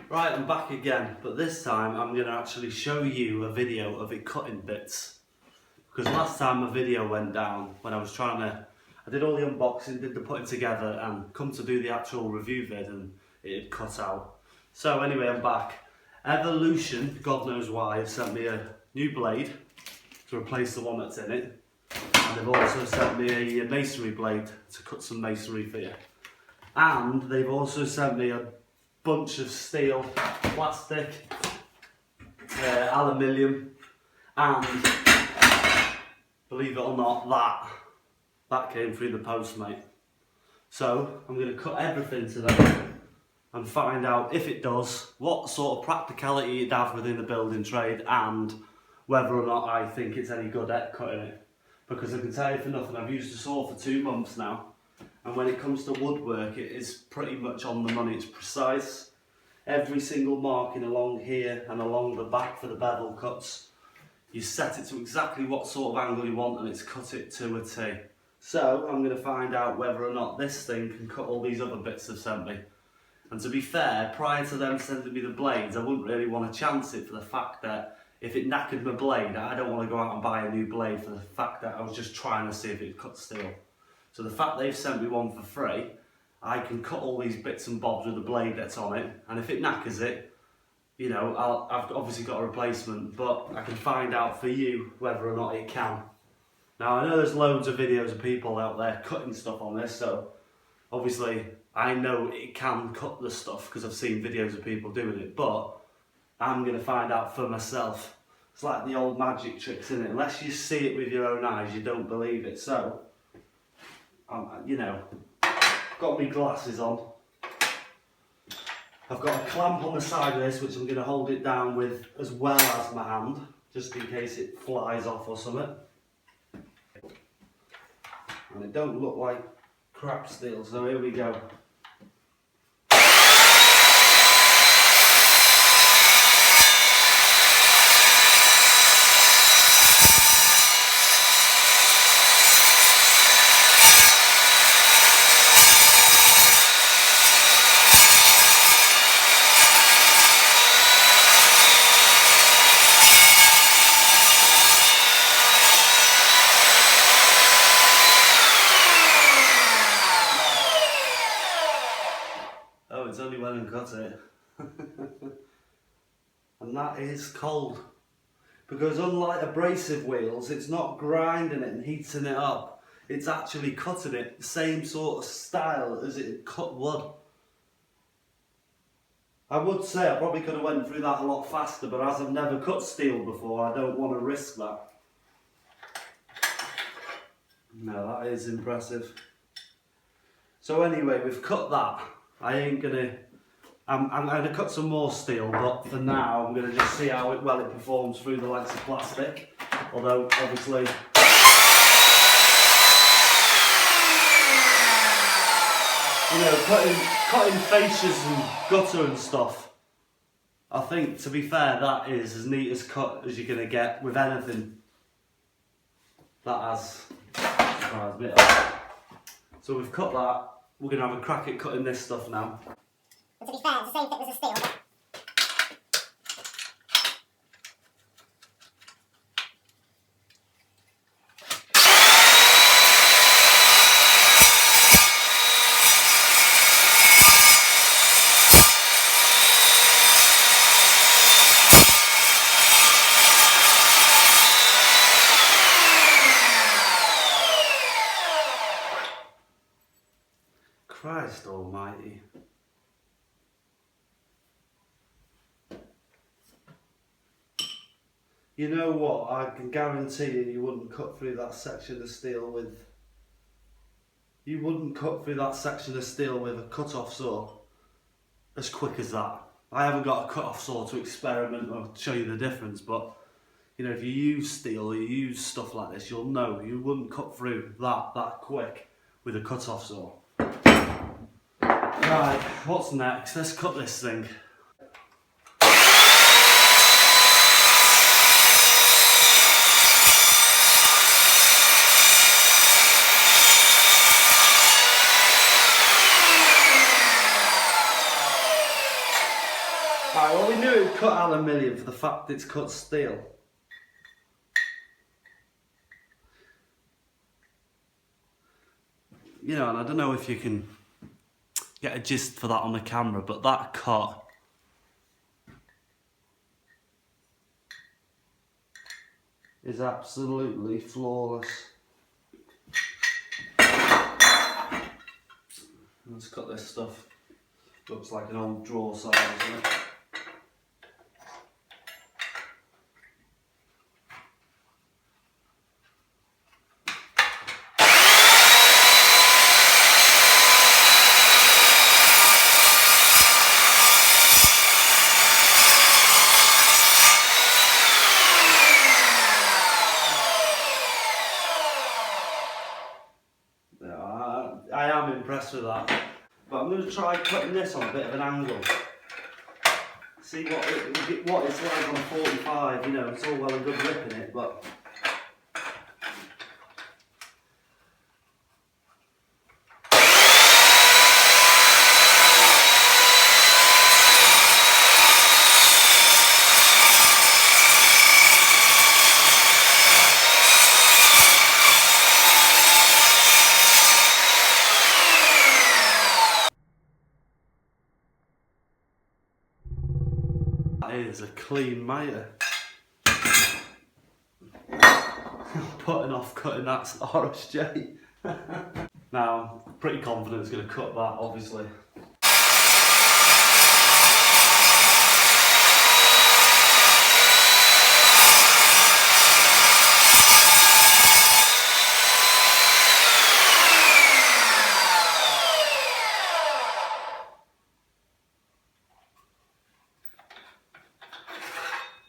Right, I'm back again, but this time I'm going to actually show you a video of it cutting bits. Because last time a video went down when I was I did all the unboxing, did the putting together and come to do the actual review vid and it had cut out. So anyway, I'm back. Evolution, God knows why, have sent me a new blade to replace the one that's in it. And they've also sent me a masonry blade to cut some masonry for you. And they've also sent me a bunch of steel, plastic, aluminium, and believe it or not, that came through the post, mate. So I'm going to cut everything today and find out if it does, what sort of practicality it'd have within the building trade, and whether or not I think it's any good at cutting it. Because I can tell you for nothing, I've used a saw for 2 months now. And when it comes to woodwork, it is pretty much on the money. It's precise. Every single marking along here and along the back for the bevel cuts, you set it to exactly what sort of angle you want and it's cut it to a T. So I'm going to find out whether or not this thing can cut all these other bits they've sent me. And to be fair, prior to them sending me the blades, I wouldn't really want to chance it for the fact that if it knackered my blade, I don't want to go out and buy a new blade for the fact that I was just trying to see if it cut steel. So the fact they've sent me one for free, I can cut all these bits and bobs with the blade that's on it, and if it knackers it, you know, I've obviously got a replacement, but I can find out for you whether or not it can. Now I know there's loads of videos of people out there cutting stuff on this, so obviously I know it can cut the stuff because I've seen videos of people doing it, but I'm going to find out for myself. It's like the old magic tricks, isn't it? Unless you see it with your own eyes, you don't believe it. So you know, got my glasses on. I've got a clamp on the side of this which I'm going to hold it down with as well as my hand, just in case it flies off or something. And it don't look like crap steel, so here we go. Oh, it's only when I cut it. And that is cold. Because unlike abrasive wheels, it's not grinding it and heating it up. It's actually cutting it the same sort of style as it cut wood. I would say I probably could have went through that a lot faster, but as I've never cut steel before, I don't want to risk that. No, that is impressive. So anyway, we've cut that. I'm gonna cut some more steel, but for now I'm gonna just see how well it performs through the likes of plastic. Although obviously, you know, cutting fascias and gutter and stuff, I think, to be fair, that is as neat as cut as you're gonna get with anything. That has surprised me. So we've cut that. We're going to have a crack at cutting this stuff now. And to be fair, it's the same thickness as steel. Christ almighty. You know what, I can guarantee you wouldn't cut through that section of steel with... You wouldn't cut through that section of steel with a cut-off saw as quick as that. I haven't got a cut-off saw to experiment or show you the difference, but you know, if you use steel or you use stuff like this, you'll know you wouldn't cut through that quick with a cut-off saw. Right, what's next? Let's cut this thing. Right, well, we knew it would cut aluminium for the fact it's cut steel. You know, and I don't know if you can get a gist for that on the camera, but that cut is absolutely flawless. Let's cut this stuff. Looks like an old drawer size, doesn't it? I am impressed with that, but I'm going to try cutting this on a bit of an angle. See what it's like on a 45. You know, it's all well and good ripping it, but that is a clean Mitre. Putting off cutting that RSJ. Now, pretty confident it's going to cut that, obviously.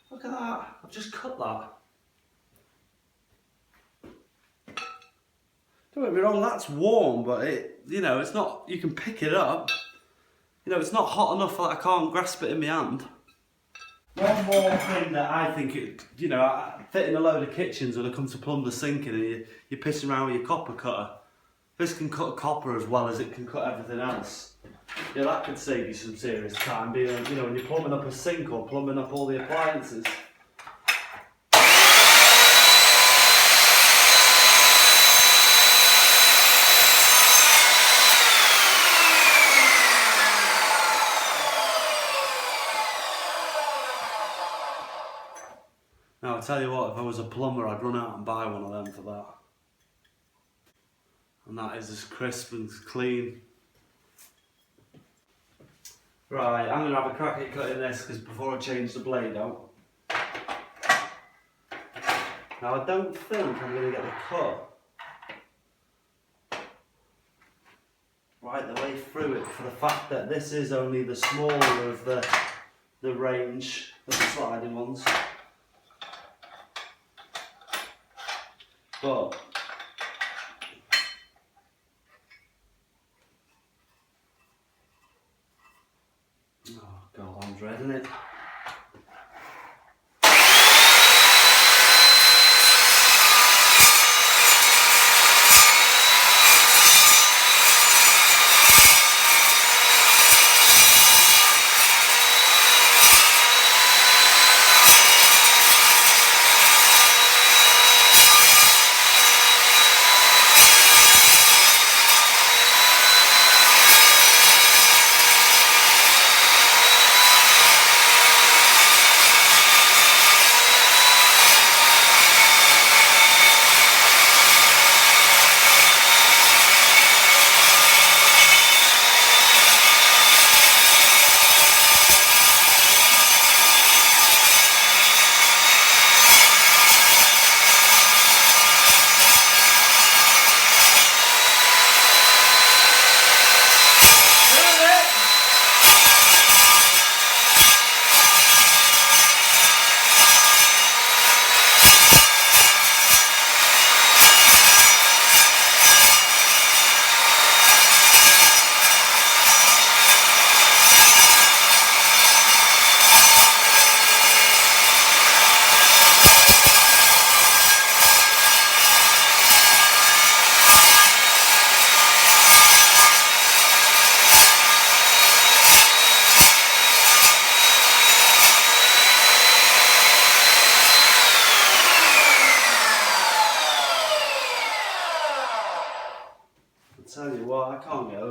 Look at that, I've just cut that. Don't get me wrong, that's warm, but you know, it's not, you can pick it up. You know, it's not hot enough that I can't grasp it in my hand. One more thing that I think, you know, I fit in a load of kitchens when I come to plumb the sinking and you're pissing around with your copper cutter. This can cut copper as well as it can cut everything else. Yeah, that could save you some serious time, being, you know, when you're plumbing up a sink or plumbing up all the appliances. Now, I'll tell you what, if I was a plumber, I'd run out and buy one of them for that. And that is as crisp and as clean. Right, I'm going to have a crack at cutting this because before I change the blade out. Now, I don't think I'm going to get the cut right the way through it for the fact that this is only the smaller of the range of the sliding ones. But oh god, I'm dreading it.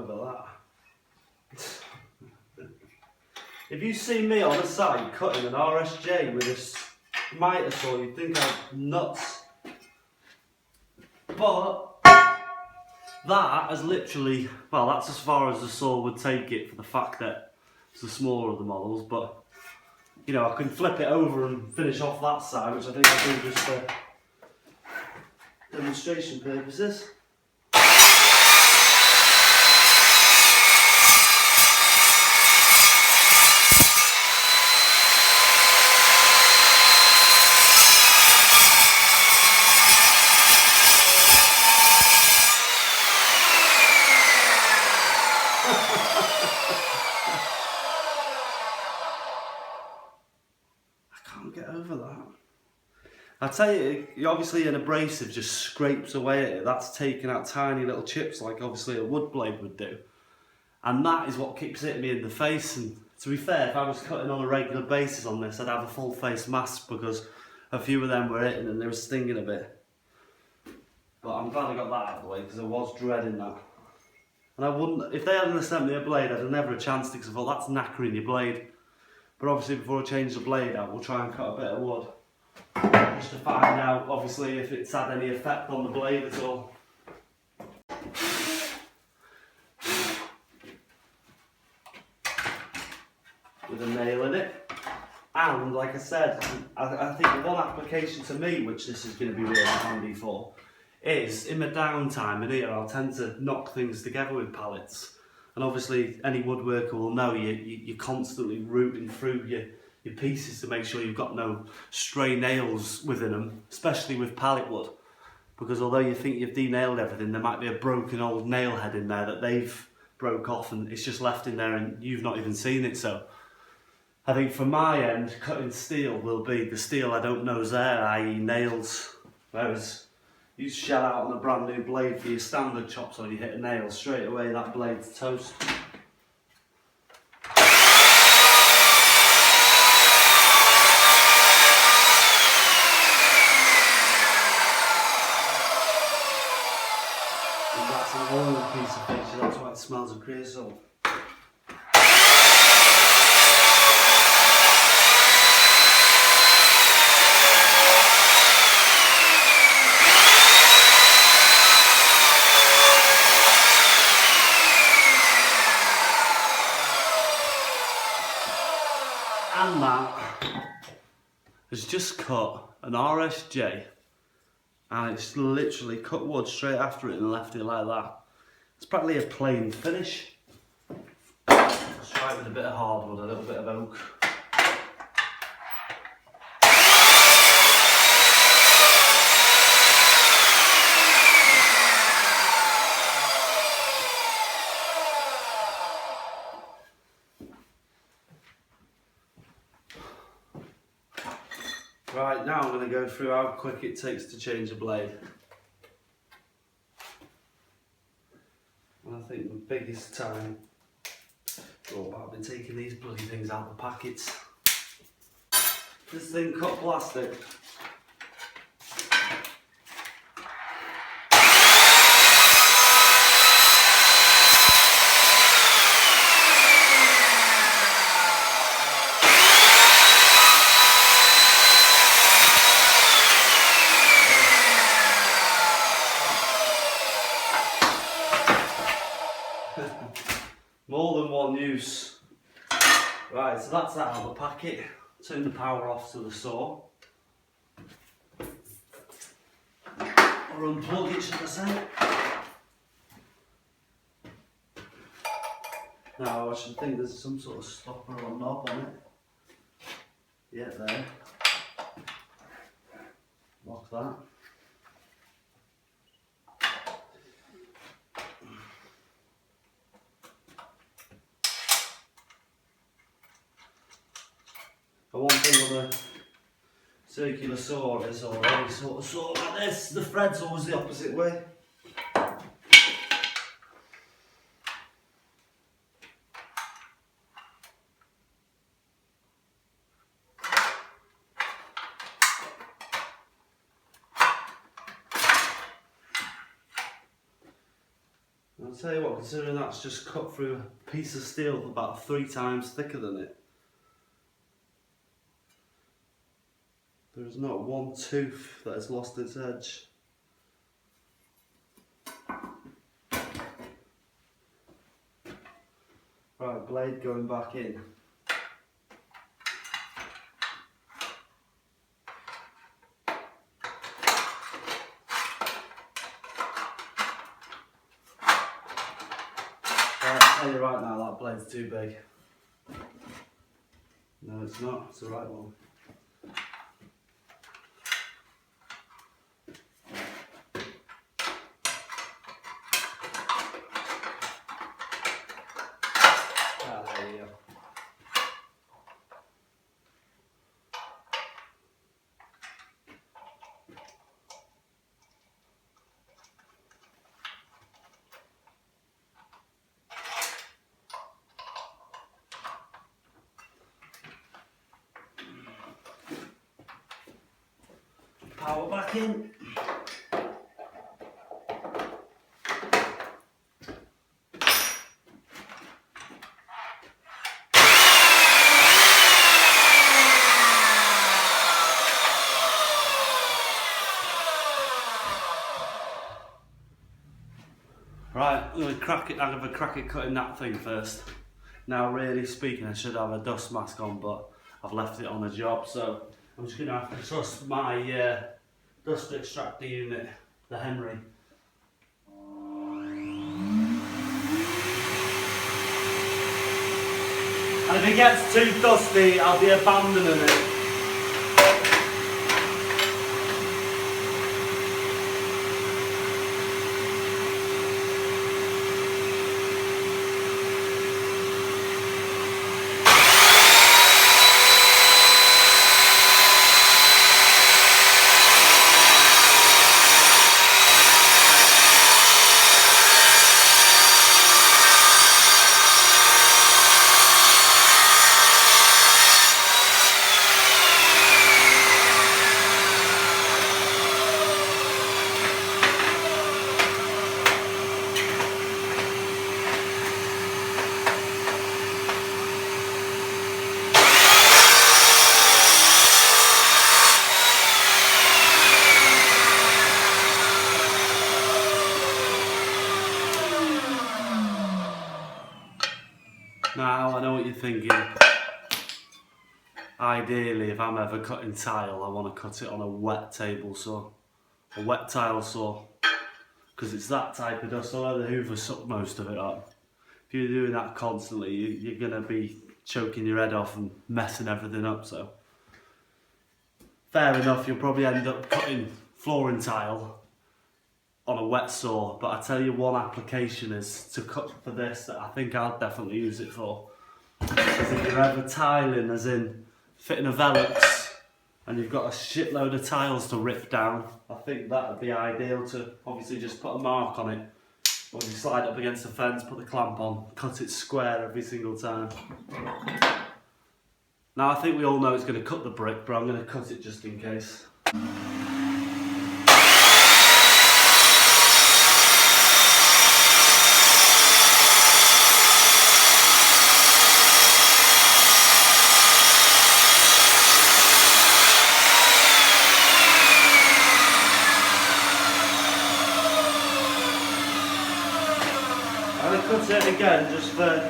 over that. If you see me on the side cutting an RSJ with this Mitre saw, you'd think I'm nuts. But that is literally, well, that's as far as the saw would take it for the fact that it's the smaller of the models. But you know, I can flip it over and finish off that side, which I think I'll do just for demonstration purposes. Get over that. I tell you, obviously an abrasive just scrapes away at it. That's taking out tiny little chips like obviously a wood blade would do. And that is what keeps hitting me in the face. And to be fair, if I was cutting on a regular basis on this, I'd have a full face mask because a few of them were hitting and they were stinging a bit. But I'm glad I got that out of the way because I was dreading that. And I wouldn't, if they hadn't sent me a blade, I'd have never a chance to because I thought that's knackering your blade. But obviously before I change the blade out, we'll try and cut a bit of wood. Just to find out, obviously, if it's had any effect on the blade at all. With a nail in it. And, like I said, I think the one application to me, which this is going to be really handy for, is in my downtime in here, I'll tend to knock things together with pallets. And obviously, any woodworker will know you're constantly rooting through your pieces to make sure you've got no stray nails within them, especially with pallet wood. Because although you think you've de-nailed everything, there might be a broken old nail head in there that they've broke off and it's just left in there and you've not even seen it. So I think from my end, cutting steel will be the steel I don't know's there, i.e. nails. Whereas you shell out on a brand new blade for your standard chops or you hit a nail, straight away that blade's toast. And that's an old piece of picture, that's why it smells of creosote. And that has just cut an RSJ and it's literally cut wood straight after it and left it like that. It's practically a plain finish. Let's try it with a bit of hardwood, a little bit of oak. Right, now I'm going to go through how quick it takes to change a blade. And I think the biggest time, I've been taking these bloody things out of the packets. This thing cut plastic. More than one use. Right, so that's that out of the packet. Turn the power off to the saw. Or unplug it, should I say. Now I should think there's some sort of stopper or knob on it. Yeah, there. Lock that. But one thing with a circular saw is, or any sort of saw like this, the thread's always the opposite way. I'll tell you what, considering that's just cut through a piece of steel about 3 times thicker than it, there's not one tooth that has lost its edge. Right, blade going back in. I'll tell you right now, that blade's too big. No, it's not, it's the right one. There you go. Power back in. Right, I'm going to have a crack at cutting that thing first. Now, really speaking, I should have a dust mask on, but I've left it on the job, so I'm just going to have to trust my dust extractor unit, the Henry. And if it gets too dusty, I'll be abandoning it. Now, I know what you're thinking. Ideally, if I'm ever cutting tile, I want to cut it on a wet table saw. A wet tile saw. Because it's that type of dust, although the Hoover sucked most of it up. If you're doing that constantly, you're going to be choking your head off and messing everything up, so. Fair enough, you'll probably end up cutting flooring tile on a wet saw, but I tell you one application is to cut for this that I think I'll definitely use it for. Because if you're ever tiling, as in fitting a Velux, and you've got a shitload of tiles to rip down, I think that would be ideal to obviously just put a mark on it. Or you slide up against the fence, put the clamp on, cut it square every single time. Now I think we all know it's going to cut the brick, but I'm going to cut it just in case. I'm going to cut it again just for the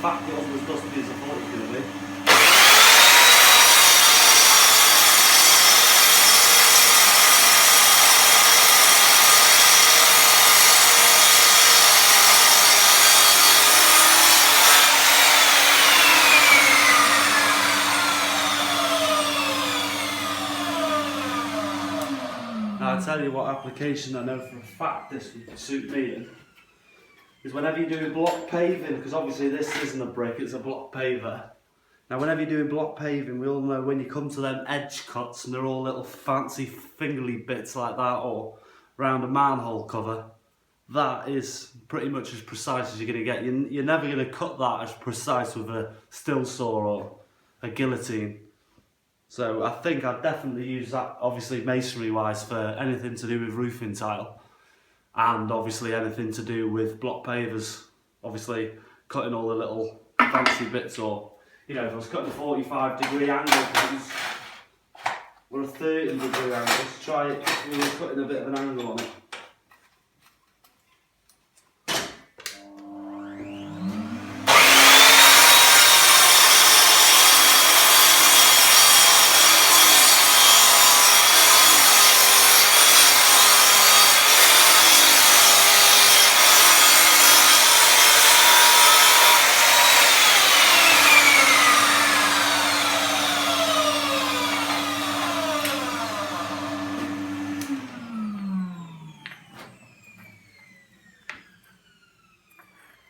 fact that it wasn't as dusty as I thought it was going to be. Now I'll tell you what application I know for a fact this would suit me in is whenever you're doing block paving, because obviously this isn't a brick, it's a block paver. Now whenever you're doing block paving, we all know when you come to them edge cuts and they're all little fancy fingerly bits like that, or round a manhole cover, that is pretty much as precise as you're going to get. You're never going to cut that as precise with a still saw or a guillotine. So I think I'd definitely use that, obviously masonry wise, for anything to do with roofing tile. and obviously anything to do with block pavers. Obviously cutting all the little fancy bits, or you know, if I was cutting a 45-degree angle piece or a 30-degree angle, let's try it when we're cutting a bit of an angle on it.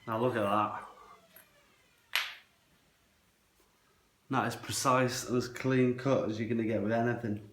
Now look at that. That is precise and as clean cut as you're going to get with anything.